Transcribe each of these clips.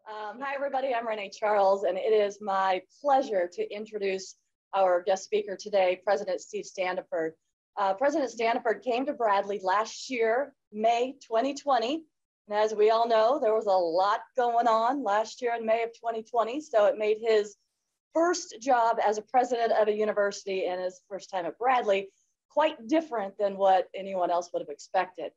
Hi, everybody. I'm Renee Charles, and it is my pleasure to introduce our guest speaker today, President Steve Standifird. President Standifird came to Bradley last year, May 2020. And as we all know, there was a lot going on last year in May of 2020. So it made his first job as a president of a university and his first time at Bradley quite different than what anyone else would have expected.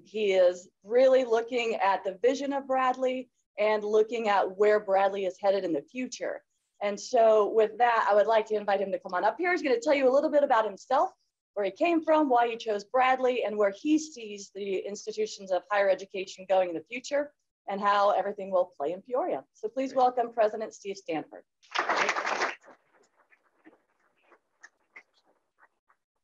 He is really looking at the vision of Bradley and looking at where Bradley is headed in the future. And so with that, I would like to invite him to come on up here. He's going to tell you a little bit about himself, where he came from, why he chose Bradley, and where he sees the institutions of higher education going in the future, and how everything will play in Peoria. So please welcome President Steve Standifird.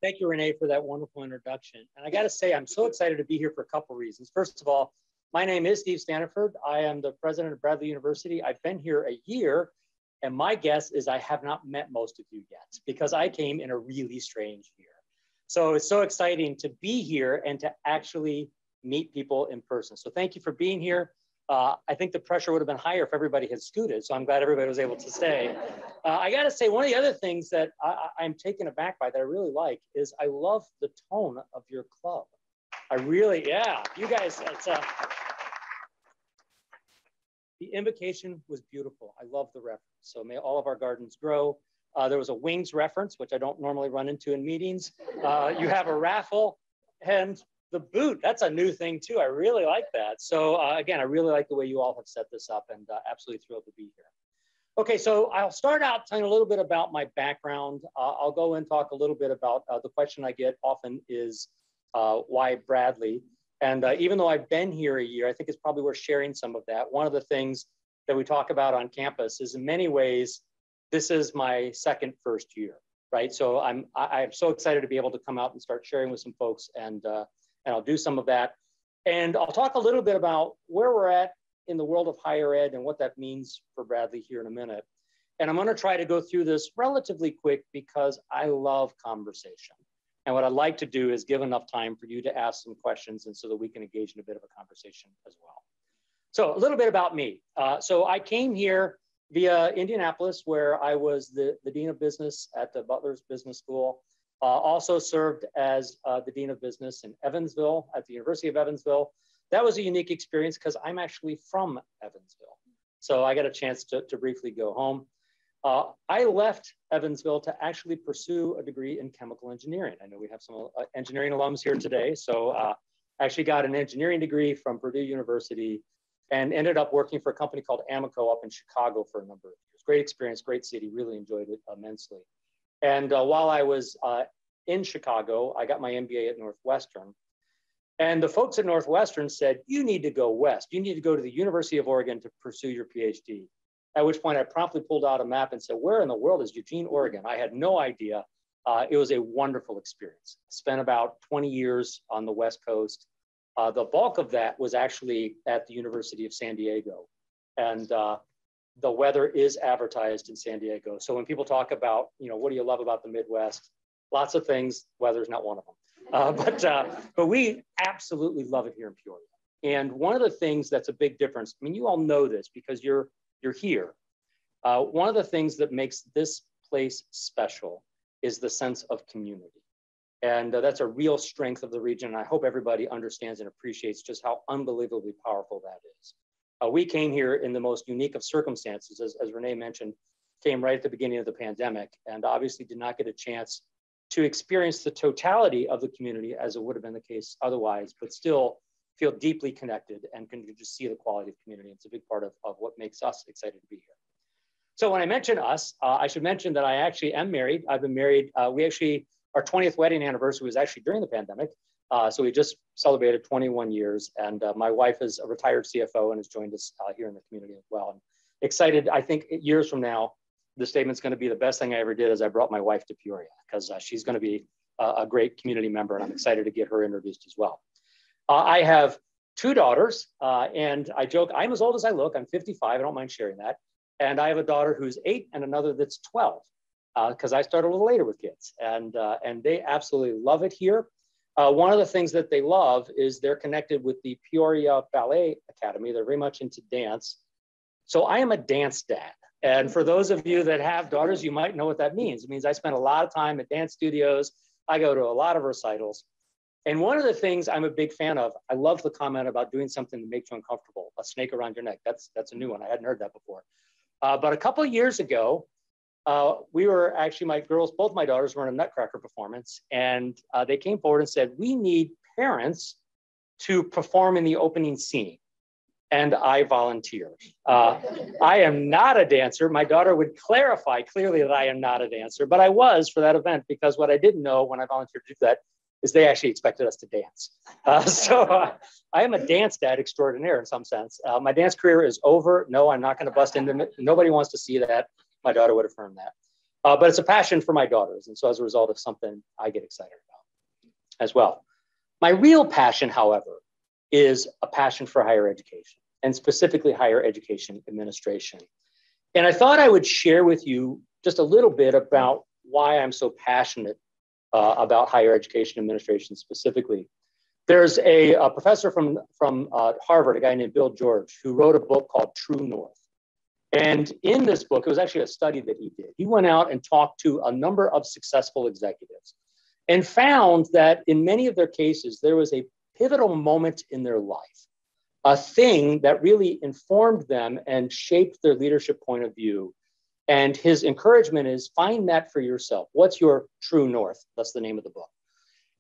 Thank you, Renee, for that wonderful introduction. And I got to say, I'm so excited to be here for a couple of reasons. First of all, my name is Steve Standifird. I am the president of Bradley University. I've been here a year, and my guess is I have not met most of you yet because I came in a really strange year. So it's so exciting to be here and to actually meet people in person. So thank you for being here. I think the pressure would have been higher if everybody had scooted, so I'm glad everybody was able to stay. I gotta say, one of the other things that I'm taken aback by that I really like is I love the tone of your club. I really, yeah, you guys, the invocation was beautiful. I love the reference. So may all of our gardens grow. There was a wings reference, which I don't normally run into in meetings. You have a raffle and the boot. That's a new thing too. I really like that. So again, I really like the way you all have set this up and absolutely thrilled to be here. Okay, so I'll start out telling a little bit about my background. I'll go and talk a little bit about the question I get often is why Bradley? And even though I've been here a year, I think it's probably worth sharing some of that. One of the things that we talk about on campus is in many ways, this is my first year, right? So I'm so excited to be able to come out and start sharing with some folks, and I'll do some of that. And I'll talk a little bit about where we're at in the world of higher ed and what that means for Bradley here in a minute. And I'm gonna try to go through this relatively quick because I love conversation. And what I'd like to do is give enough time for you to ask some questions and so that we can engage in a bit of a conversation as well. So a little bit about me. So I came here via Indianapolis, where I was the Dean of Business at the Butler's Business School. Also served as the Dean of Business in Evansville at the University of Evansville. That was a unique experience because I'm actually from Evansville. So I got a chance to briefly go home. I left Evansville to actually pursue a degree in chemical engineering. I know we have some engineering alums here today. So I actually got an engineering degree from Purdue University and ended up working for a company called Amoco up in Chicago for a number of years. Great experience, great city, really enjoyed it immensely. And while I was in Chicago, I got my MBA at Northwestern. And the folks at Northwestern said, you need to go west. You need to go to the University of Oregon to pursue your PhD. At which point I promptly pulled out a map and said, where in the world is Eugene, Oregon? I had no idea. It was a wonderful experience. Spent about 20 years on the West Coast. The bulk of that was actually at the University of San Diego. And the weather is advertised in San Diego. So when people talk about, what do you love about the Midwest? Lots of things, weather's not one of them. But we absolutely love it here in Peoria. And one of the things that's a big difference, I mean, you all know this because you're here. One of the things that makes this place special is the sense of community. And that's a real strength of the region. And I hope everybody understands and appreciates just how unbelievably powerful that is. We came here in the most unique of circumstances, as Renee mentioned, came right at the beginning of the pandemic, and obviously did not get a chance to experience the totality of the community as it would have been the case otherwise, but still feel deeply connected and can just see the quality of community. It's a big part of what makes us excited to be here. So when I mention us, I should mention that I actually am married. I've been married, our 20th wedding anniversary was actually during the pandemic. So we just celebrated 21 years, and my wife is a retired CFO and has joined us here in the community as well. And excited, I think years from now, the statement's gonna be the best thing I ever did is I brought my wife to Peoria, because she's gonna be a great community member, and I'm excited to get her introduced as well. I have 2 daughters, and I joke, I'm as old as I look. I'm 55, I don't mind sharing that. And I have a daughter who's 8 and another that's 12, because I started a little later with kids, and they absolutely love it here. One of the things that they love is they're connected with the Peoria Ballet Academy. They're very much into dance. So I am a dance dad. And for those of you that have daughters, you might know what that means. It means I spend a lot of time at dance studios. I go to a lot of recitals. And one of the things I'm a big fan of, I love the comment about doing something that makes you uncomfortable, a snake around your neck. That's a new one. I hadn't heard that before. But a couple of years ago, we were actually, both my daughters were in a Nutcracker performance, and they came forward and said, we need parents to perform in the opening scene. And I volunteered. I am not a dancer. My daughter would clarify clearly that I am not a dancer, but I was for that event, because what I didn't know when I volunteered to do that is they actually expected us to dance. I am a dance dad extraordinaire in some sense. My dance career is over. No, I'm not going to bust into it. Nobody wants to see that. My daughter would affirm that. But it's a passion for my daughters. And so as a result of something I get excited about as well. My real passion, however, is a passion for higher education, and specifically higher education administration. And I thought I would share with you just a little bit about why I'm so passionate about higher education administration specifically. There's a professor from Harvard, a guy named Bill George, who wrote a book called True North. And in this book, it was actually a study that he did. He went out and talked to a number of successful executives and found that in many of their cases, there was a pivotal moment in their life, a thing that really informed them and shaped their leadership point of view. And his encouragement is find that for yourself. What's your true north? That's the name of the book.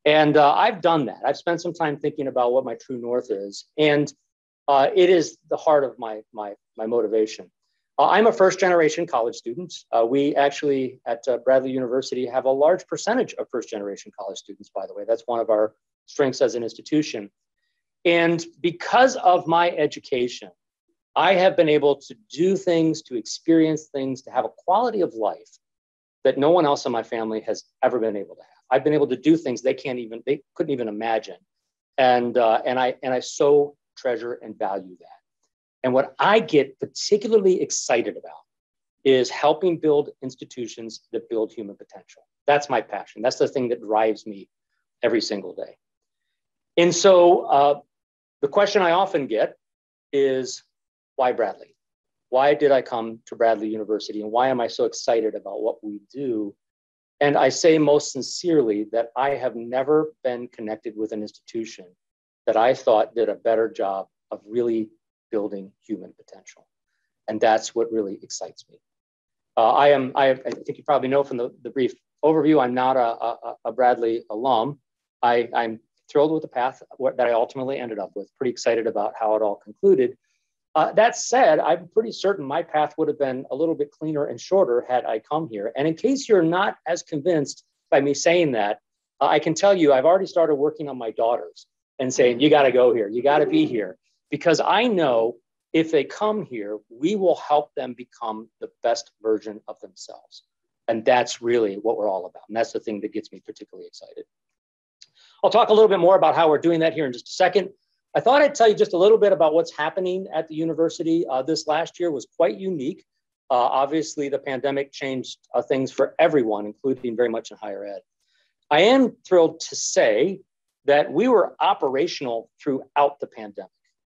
And I've done that. I've spent some time thinking about what my true north is. And it is the heart of my motivation. I'm a first generation college student. We actually at Bradley University have a large percentage of first generation college students, by the way. That's one of our strengths as an institution. And because of my education, I have been able to do things, to experience things, to have a quality of life that no one else in my family has ever been able to have. I've been able to do things they couldn't even imagine. And I so treasure and value that. And what I get particularly excited about is helping build institutions that build human potential. That's my passion. That's the thing that drives me every single day. And so the question I often get is, why Bradley? Why did I come to Bradley University? And why am I so excited about what we do? And I say most sincerely that I have never been connected with an institution that I thought did a better job of really building human potential. And that's what really excites me. I think you probably know from the brief overview, I'm not a Bradley alum. I'm thrilled with the path that I ultimately ended up with, pretty excited about how it all concluded. That said, I'm pretty certain my path would have been a little bit cleaner and shorter had I come here. And in case you're not as convinced by me saying that, I can tell you I've already started working on my daughters and saying, you got to go here, you got to be here. Because I know if they come here, we will help them become the best version of themselves. And that's really what we're all about. And that's the thing that gets me particularly excited. I'll talk a little bit more about how we're doing that here in just a second. I thought I'd tell you just a little bit about what's happening at the university. This last year was quite unique. Obviously, the pandemic changed things for everyone, including very much in higher ed. I am thrilled to say that we were operational throughout the pandemic,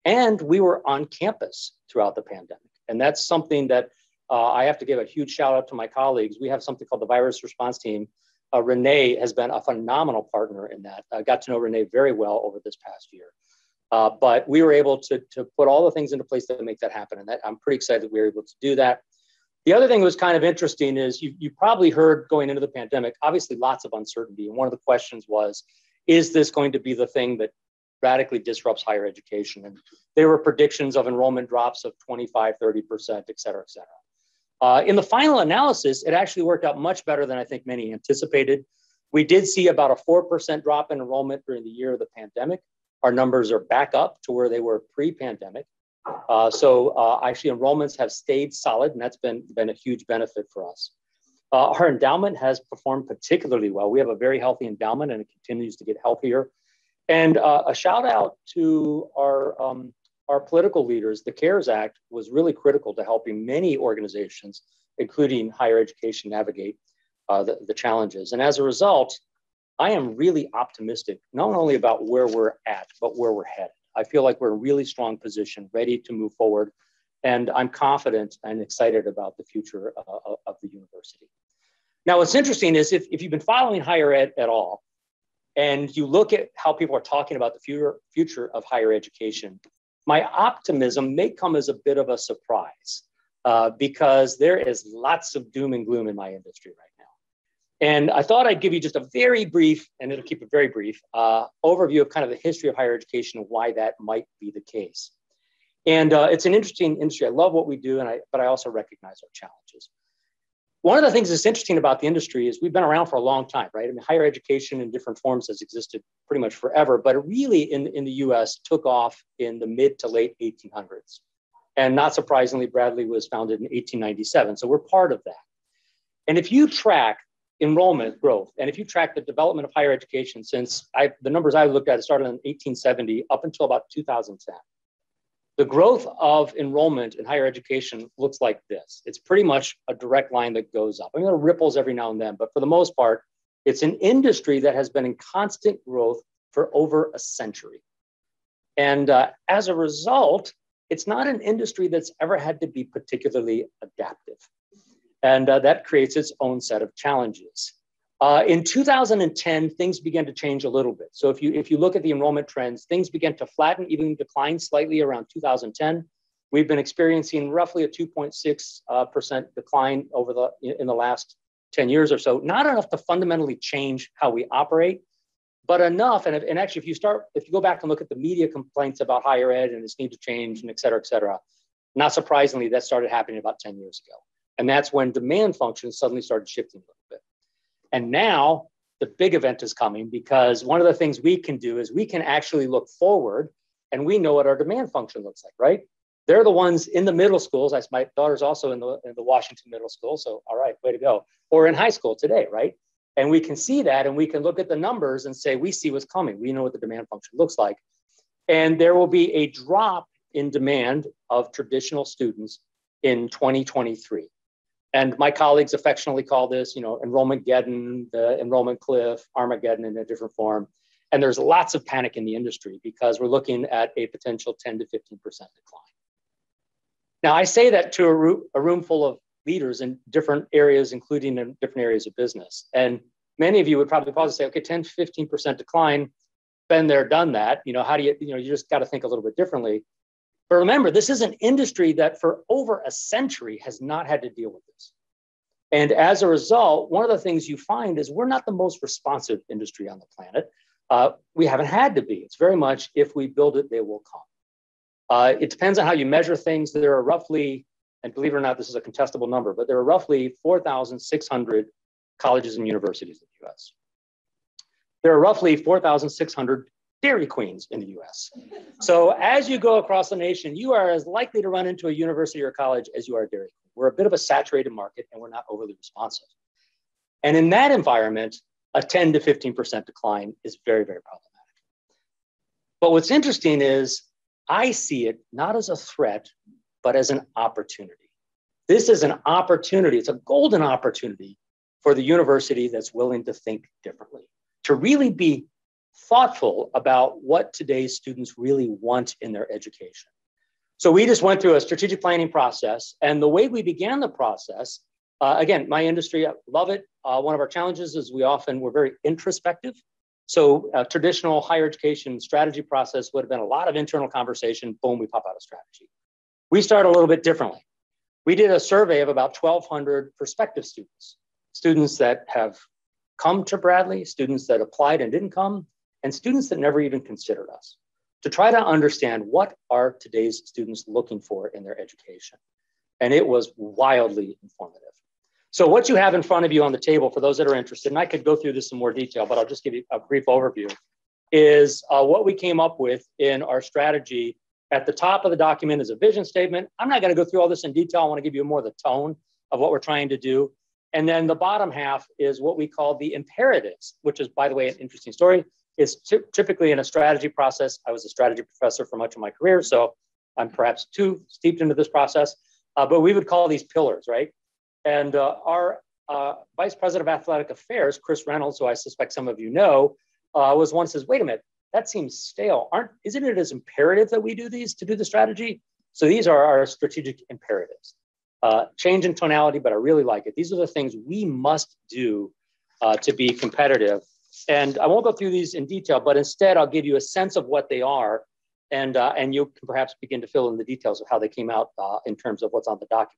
and we were on campus throughout the pandemic. And that's something that I have to give a huge shout out to my colleagues. We have something called the virus response team. Renee has been a phenomenal partner in that. I got to know Renee very well over this past year. But we were able to put all the things into place to make that happen. And I'm pretty excited that we were able to do that. The other thing that was kind of interesting is you probably heard going into the pandemic, obviously lots of uncertainty. And one of the questions was, is this going to be the thing that radically disrupts higher education? And there were predictions of enrollment drops of 25, 30%, et cetera, et cetera. In the final analysis, it actually worked out much better than I think many anticipated. We did see about a 4% drop in enrollment during the year of the pandemic. Our numbers are back up to where they were pre-pandemic. So actually enrollments have stayed solid, and that's been a huge benefit for us. Our endowment has performed particularly well. We have a very healthy endowment, and it continues to get healthier. And a shout out to our political leaders. The CARES Act was really critical to helping many organizations, including higher education, navigate the challenges. And as a result, I am really optimistic, not only about where we're at, but where we're headed. I feel like we're in a really strong position, ready to move forward And I'm confident and excited about the future of the university. Now, what's interesting is if you've been following higher ed at all, and you look at how people are talking about the future of higher education, my optimism may come as a bit of a surprise because there is lots of doom and gloom in my industry right now. And I thought I'd give you just a very brief, and it'll keep it very brief, overview of kind of the history of higher education and why that might be the case. And it's an interesting industry. I love what we do, but I also recognize our challenges. One of the things that's interesting about the industry is we've been around for a long time, right? I mean, higher education in different forms has existed pretty much forever, but it really in the US took off in the mid to late 1800s. And not surprisingly, Bradley was founded in 1897. So we're part of that. And if you track enrollment growth, and if you track the development of higher education since the numbers I looked at, it started in 1870 up until about 2010. The growth of enrollment in higher education looks like this. It's pretty much a direct line that goes up. I mean, there are ripples every now and then, but for the most part, it's an industry that has been in constant growth for over a century. And as a result, it's not an industry that's ever had to be particularly adaptive. And that creates its own set of challenges. In 2010, things began to change a little bit. So if you look at the enrollment trends, things began to flatten, even decline slightly around 2010. We've been experiencing roughly a 2.6% decline in the last 10 years or so. Not enough to fundamentally change how we operate, but enough. And actually, if you go back and look at the media complaints about higher ed and its need to change and et cetera, not surprisingly, that started happening about 10 years ago. And that's when demand functions suddenly started shifting a little bit. And now the big event is coming because one of the things we can do is we can actually look forward and we know what our demand function looks like, right? They're the ones in the middle schools. My daughter's also in the Washington Middle School. So, all right, way to go. Or in high school today, right? And we can see that and we can look at the numbers and say, we see what's coming. We know what the demand function looks like. And there will be a drop in demand of traditional students in 2023. And my colleagues affectionately call this, Enrollment-geddon, the enrollment cliff, Armageddon in a different form. And there's lots of panic in the industry because we're looking at a potential 10 to 15% decline. Now, I say that to a room full of leaders in different areas, including in different areas of business. And many of you would probably pause and say, okay, 10 to 15% decline, been there, done that. How do you just got to think a little bit differently. But remember, this is an industry that for over a century has not had to deal with this. And as a result, one of the things you find is we're not the most responsive industry on the planet. We haven't had to be. It's very much if we build it, they will come. It depends on how you measure things. There are roughly, and believe it or not, this is a contestable number, but there are roughly 4,600 colleges and universities in the US. There are roughly 4,600 Dairy Queens in the US. So as you go across the nation, you are as likely to run into a university or college as you are a Dairy Queen. We're a bit of a saturated market and we're not overly responsive. And in that environment, a 10 to 15% decline is very, very problematic. But what's interesting is I see it not as a threat, but as an opportunity. This is an opportunity. It's a golden opportunity for the university that's willing to think differently, to really be thoughtful about what today's students really want in their education. So we just went through a strategic planning process, and the way we began the process, again, my industry, I love it. One of our challenges is we're very introspective. So a traditional higher education strategy process would have been a lot of internal conversation, boom, we pop out a strategy. We started a little bit differently. We did a survey of about 1,200 prospective students that have come to Bradley, students that applied and didn't come, and students that never even considered us, to try to understand what are today's students looking for in their education. And it was wildly informative. So what you have in front of you on the table, for those that are interested, and I could go through this in more detail, but I'll just give you a brief overview, is what we came up with in our strategy. At the top of the document is a vision statement. I'm not going to go through all this in detail. I want to give you more of the tone of what we're trying to do. And then the bottom half is what we call the imperatives, which is, by the way, an interesting story. Is typically in a strategy process. I was a strategy professor for much of my career, so I'm perhaps too steeped into this process, but we would call these pillars, right? And our Vice President of Athletic Affairs, Chris Reynolds, who I suspect some of you know, was one says, wait a minute, that seems stale. Isn't it as imperative that we do these to do the strategy? So these are our strategic imperatives. Change in tonality, but I really like it. These are the things we must do to be competitive. And I won't go through these in detail, but instead I'll give you a sense of what they are, and you can perhaps begin to fill in the details of how they came out in terms of what's on the document.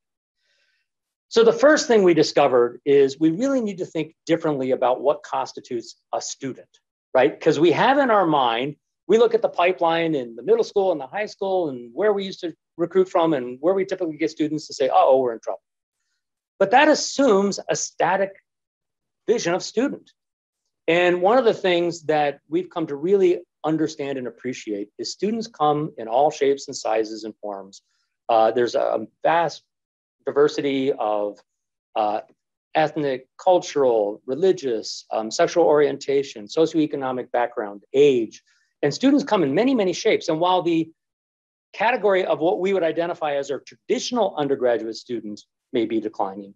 So the first thing we discovered is we really need to think differently about what constitutes a student, right? Because we have in our mind, we look at the pipeline in the middle school and the high school and where we used to recruit from and where we typically get students to say, oh, we're in trouble. But that assumes a static vision of student. And one of the things that we've come to really understand and appreciate is students come in all shapes and sizes and forms. There's a vast diversity of ethnic, cultural, religious, sexual orientation, socioeconomic background, age, and students come in many, many shapes. And while the category of what we would identify as our traditional undergraduate students may be declining,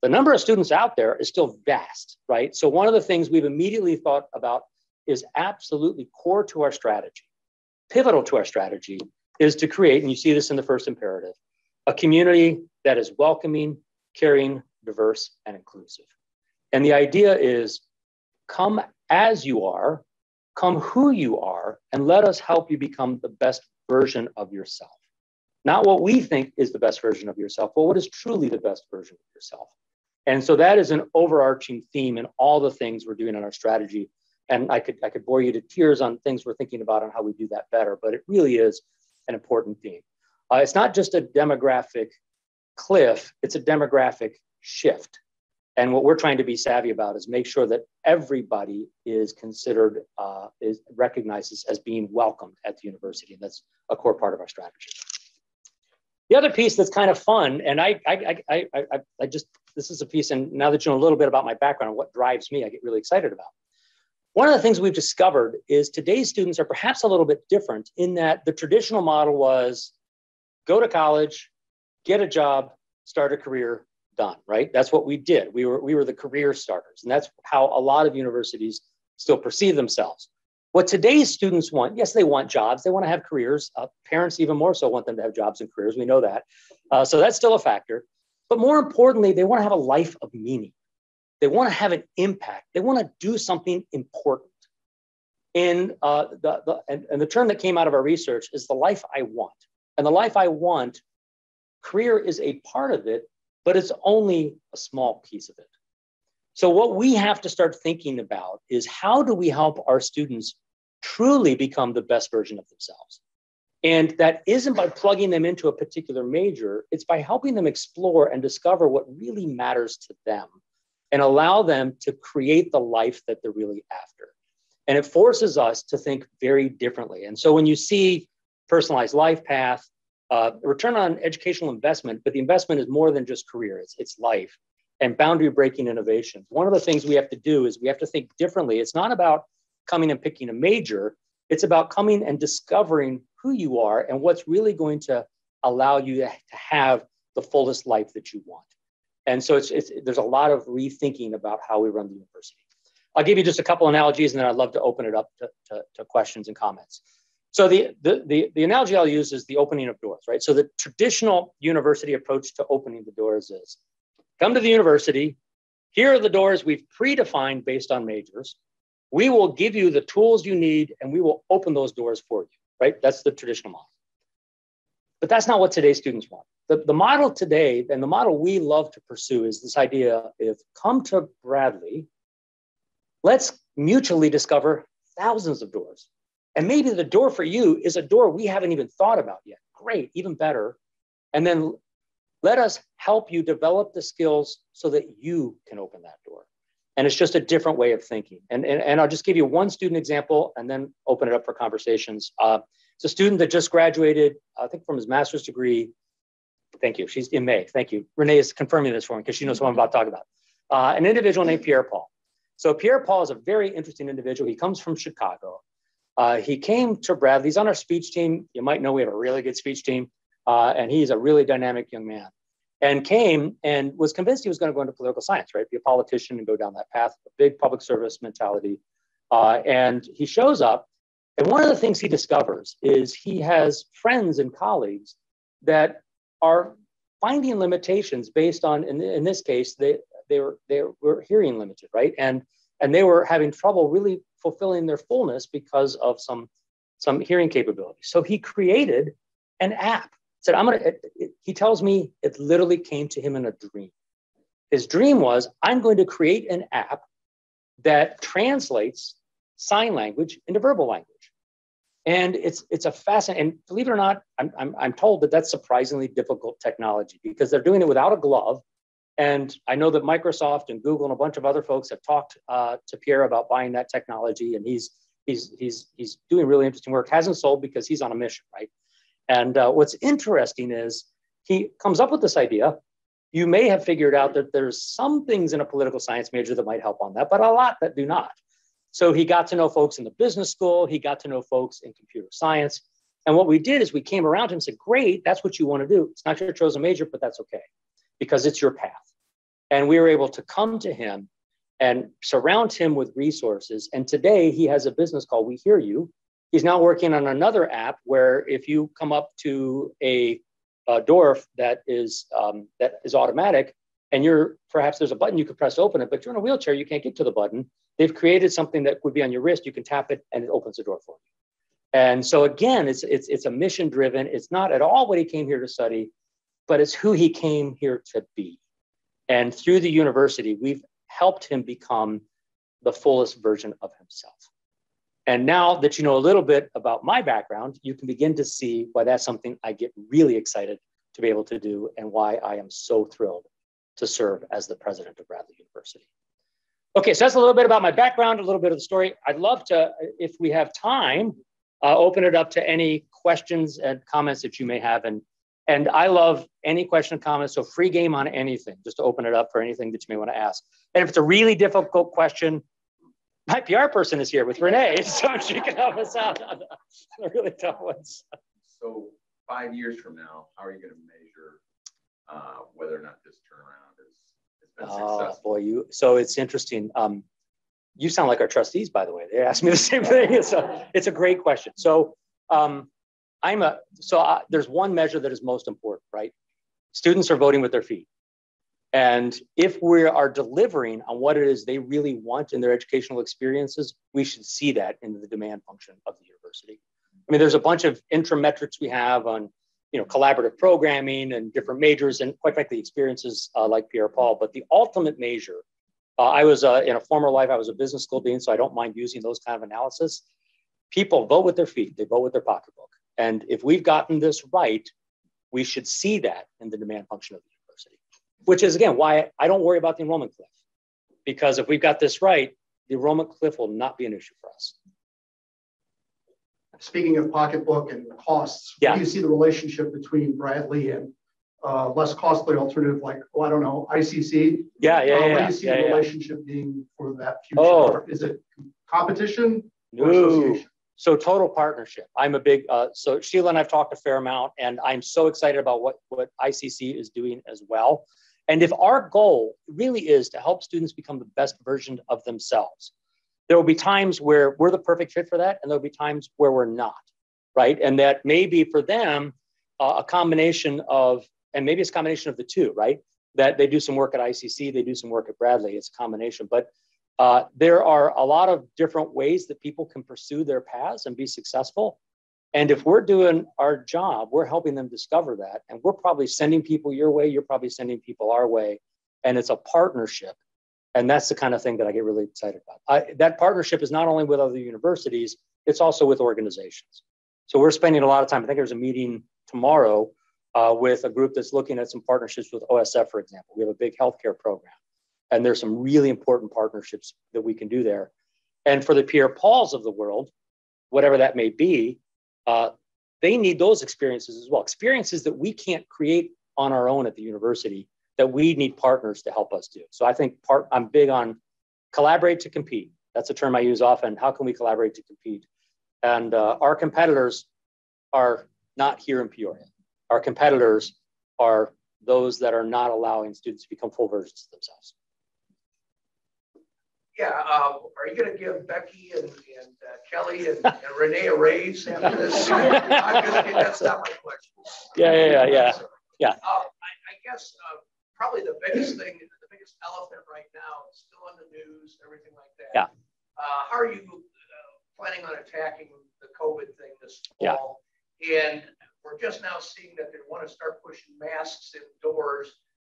the number of students out there is still vast, right? So one of the things we've immediately thought about is absolutely core to our strategy, pivotal to our strategy, is to create, and you see this in the first imperative, a community that is welcoming, caring, diverse, and inclusive. And the idea is come as you are, come who you are, and let us help you become the best version of yourself. Not what we think is the best version of yourself, but what is truly the best version of yourself. And so that is an overarching theme in all the things we're doing in our strategy. And I could bore you to tears on things we're thinking about on how we do that better, but it really is an important theme. It's not just a demographic cliff, it's a demographic shift. And what we're trying to be savvy about is make sure that everybody is considered, is recognized as being welcomed at the university. And that's a core part of our strategy. The other piece that's kind of fun, and this is a piece, and now that you know a little bit about my background and what drives me, I get really excited about. One of the things we've discovered is today's students are perhaps a little bit different in that the traditional model was go to college, get a job, start a career, done, right? That's what we did. We were the career starters. And that's how a lot of universities still perceive themselves. What today's students want, yes, they want jobs. They want to have careers. Parents even more so want them to have jobs and careers. We know that. So that's still a factor. But more importantly, they want to have a life of meaning. They want to have an impact. They want to do something important. And the term that came out of our research is the life I want. And the life I want, career is a part of it, but it's only a small piece of it. So what we have to start thinking about is how do we help our students truly become the best version of themselves? And that isn't by plugging them into a particular major, it's by helping them explore and discover what really matters to them and allow them to create the life that they're really after. And it forces us to think very differently. And so when you see personalized life path, return on educational investment, but the investment is more than just career, it's life, and boundary breaking innovations. One of the things we have to do is we have to think differently. It's not about coming and picking a major, it's about coming and discovering who you are and what's really going to allow you to have the fullest life that you want. And so there's a lot of rethinking about how we run the university. I'll give you just a couple analogies and then I'd love to open it up to questions and comments. So the analogy I'll use is the opening of doors, right? So the traditional university approach to opening the doors is come to the university, here are the doors we've predefined based on majors. We will give you the tools you need and we will open those doors for you, right? That's the traditional model. But that's not what today's students want. The model today, and the model we love to pursue, is this idea of come to Bradley, let's mutually discover thousands of doors. And maybe the door for you is a door we haven't even thought about yet. Great, even better. And then let us help you develop the skills so that you can open that door. And it's just a different way of thinking. And I'll just give you one student example and then open it up for conversations. It's a student that just graduated, I think from his master's degree. Thank you, she's in May, thank you. Renee is confirming this for me because she knows what I'm about to talk about. An individual named Pierre Paul. So Pierre Paul is a very interesting individual. He comes from Chicago. He came to Bradley, he's on our speech team. You might know we have a really good speech team. And he's a really dynamic young man. And came and was convinced he was going to go into political science, right? Be a politician and go down that path, a big public service mentality. And he shows up. And one of the things he discovers is he has friends and colleagues that are finding limitations based on, in this case, they were hearing limited, right? And they were having trouble really fulfilling their fullness because of some hearing capability. So he created an app. Said, he tells me it literally came to him in a dream. His dream was, I'm going to create an app that translates sign language into verbal language. And it's a fascinating, and believe it or not, I'm told that that's surprisingly difficult technology because they're doing it without a glove. And I know that Microsoft and Google and a bunch of other folks have talked to Pierre about buying that technology, and he's doing really interesting work. Hasn't sold because he's on a mission, right? And what's interesting is he comes up with this idea. You may have figured out that there's some things in a political science major that might help on that, but a lot that do not. So he got to know folks in the business school. He got to know folks in computer science. And what we did is we came around him and said, great, that's what you want to do. It's not your chosen major, but that's okay because it's your path. And we were able to come to him and surround him with resources. And today he has a business called We Hear You. He's now working on another app where if you come up to a door that is automatic, and perhaps there's a button you could press to open it, but you're in a wheelchair, you can't get to the button. They've created something that would be on your wrist. You can tap it and it opens the door for you. And so again, it's a mission driven. It's not at all what he came here to study, but it's who he came here to be. And through the university, we've helped him become the fullest version of himself. And now that you know a little bit about my background, you can begin to see why that's something I get really excited to be able to do and why I am so thrilled to serve as the president of Bradley University. Okay, so that's a little bit about my background, a little bit of the story. I'd love to, if we have time, open it up to any questions and comments that you may have. And I love any question and comments, so free game on anything, just to open it up for anything that you may want to ask. And if it's a really difficult question, my PR person is here with Renee, so she can help us out on the really tough ones. So 5 years from now, how are you going to measure whether or not this turnaround has been successful? Boy, so it's interesting. You sound like our trustees, by the way. They asked me the same thing. It's a great question. So there's one measure that is most important, right? Students are voting with their feet. And if we are delivering on what it is they really want in their educational experiences, we should see that in the demand function of the university. I mean, there's a bunch of intrametrics we have on, collaborative programming and different majors and quite frankly, experiences like Pierre Paul, but the ultimate measure, I was in a former life, I was a business school dean, so I don't mind using those kind of analysis. People vote with their feet, they vote with their pocketbook. And if we've gotten this right, we should see that in the demand function of the university, which is again, why I don't worry about the enrollment cliff, because if we've got this right, the enrollment cliff will not be an issue for us. Speaking of pocketbook and costs, yeah. What do you see the relationship between Bradley and less costly alternative like, ICC? Yeah. What do you see the relationship being for that future? Is it competition or association? So total partnership. I'm a big, so Sheila and I've talked a fair amount, and I'm so excited about what ICC is doing as well. And if our goal really is to help students become the best version of themselves, there will be times where we're the perfect fit for that, and there'll be times where we're not, right? And that may be for them a combination of, and maybe it's a combination of the two, right? That they do some work at ICC, they do some work at Bradley, it's a combination. But there are a lot of different ways that people can pursue their paths and be successful. And if we're doing our job, we're helping them discover that. And we're probably sending people your way, you're probably sending people our way. And it's a partnership. And that's the kind of thing that I get really excited about. That partnership is not only with other universities, it's also with organizations. So we're spending a lot of time, I think there's a meeting tomorrow with a group that's looking at some partnerships with OSF, for example. We have a big healthcare program. And there's some really important partnerships that we can do there. And for the Pierre Pauls of the world, whatever that may be, they need those experiences as well. Experiences that we can't create on our own at the university, that we need partners to help us do. So I think I'm big on collaborate to compete. That's a term I use often. How can we collaborate to compete? And our competitors are not here in Peoria. Our competitors are those that are not allowing students to become full versions of themselves. Yeah, are you going to give Becky and Kelly and Renee a raise after this? That's not my question. Yeah. I guess probably the biggest thing, the biggest elephant right now is still in the news, everything like that. Yeah. How are you planning on attacking the COVID thing this fall? Yeah. And we're just now seeing that they want to start pushing masks indoors,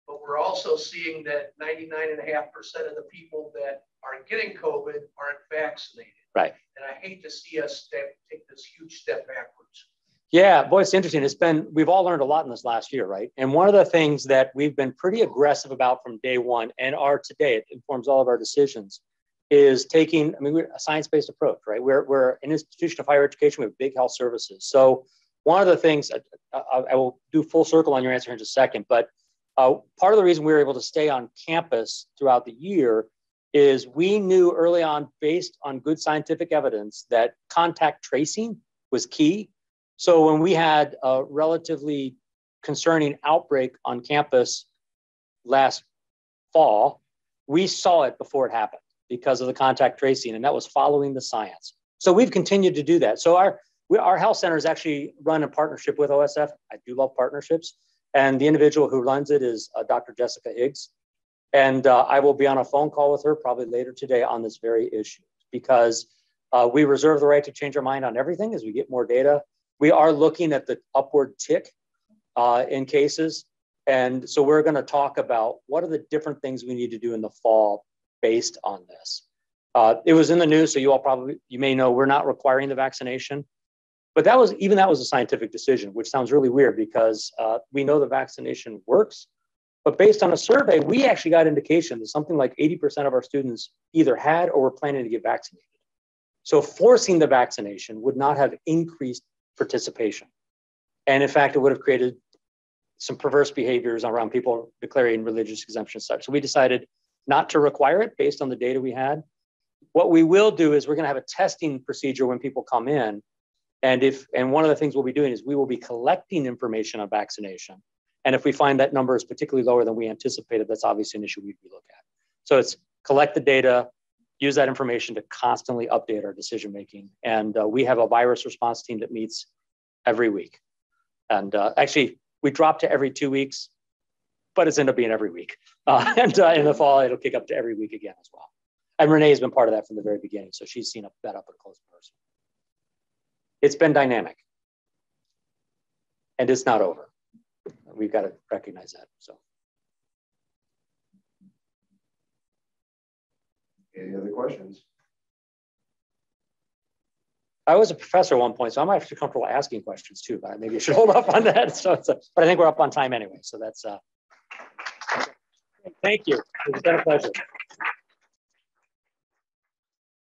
but we're also seeing that 99.5% of the people that are getting COVID aren't vaccinated. Right. And I hate to see us take this huge step backwards. Yeah, boy, it's interesting. we've all learned a lot in this last year, right? And one of the things that we've been pretty aggressive about from day one and are today, it informs all of our decisions, is taking, we're a science-based approach, right? We're an institution of higher education, we have big health services. So one of the things, I will do full circle on your answer in just a second, but part of the reason we were able to stay on campus throughout the year is we knew early on, based on good scientific evidence, that contact tracing was key. So when we had a relatively concerning outbreak on campus last fall, we saw it before it happened because of the contact tracing, and that was following the science. So we've continued to do that. So our health center is actually run in partnership with OSF. I do love partnerships. And the individual who runs it is Dr. Jessica Higgs. And I will be on a phone call with her probably later today on this very issue, because we reserve the right to change our mind on everything as we get more data. We are looking at the upward tick in cases. And so we're going to talk about what are the different things we need to do in the fall based on this. It was in the news, so you may know we're not requiring the vaccination. But that was a scientific decision, which sounds really weird because we know the vaccination works. But based on a survey, we actually got indication that something like 80% of our students either had or were planning to get vaccinated. So forcing the vaccination would not have increased participation. And in fact, it would have created some perverse behaviors around people declaring religious exemptions. So we decided not to require it based on the data we had. What we will do is we're going to have a testing procedure when people come in. And one of the things we'll be doing is we will be collecting information on vaccination. And if we find that number is particularly lower than we anticipated, that's obviously an issue we'd look at. So it's collect the data, use that information to constantly update our decision-making. And we have a virus response team that meets every week. And actually, we dropped to every 2 weeks, but it's ended up being every week. And in the fall, it'll kick up to every week again as well. And Renee has been part of that from the very beginning. So she's seen that up close and personal. It's been dynamic. And it's not over. We've got to recognize that. So. Any other questions? I was a professor at one point, so I'm actually comfortable asking questions too, but maybe I should hold off on that. So but I think we're up on time anyway. So that's, thank you. It's been a pleasure.